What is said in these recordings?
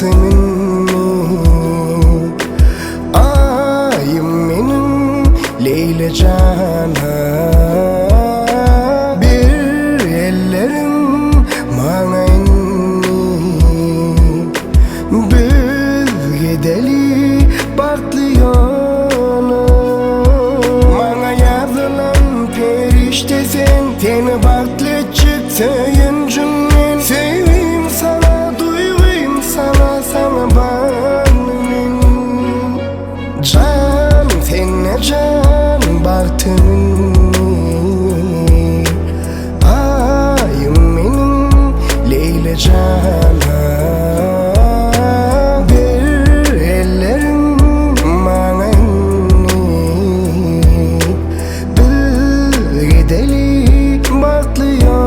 minni. Ayım benim Leyla Cana, bir ellerim bana inni. Biz gideli farklı yana, bana yazılan perişte sen. Seni farklı çıktı yüncümden. Seveyim sana, duyayım sana, sana bağlıyım. Can seninle can baktın. Ayım benim Leyla Cana, bir ellerim bana inni. Bir gideli farklı yana.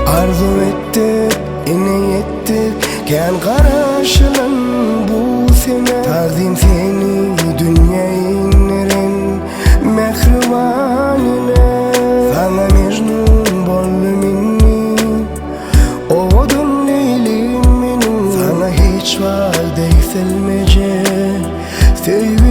Arzu ettik, yine yettik, gel karşılan bu sene. Tazim seni dünya inlerin mehribanine. Sana mecnun bollum minni, oğudun leylim benim. Sana hiç vade yükselmece sevgi.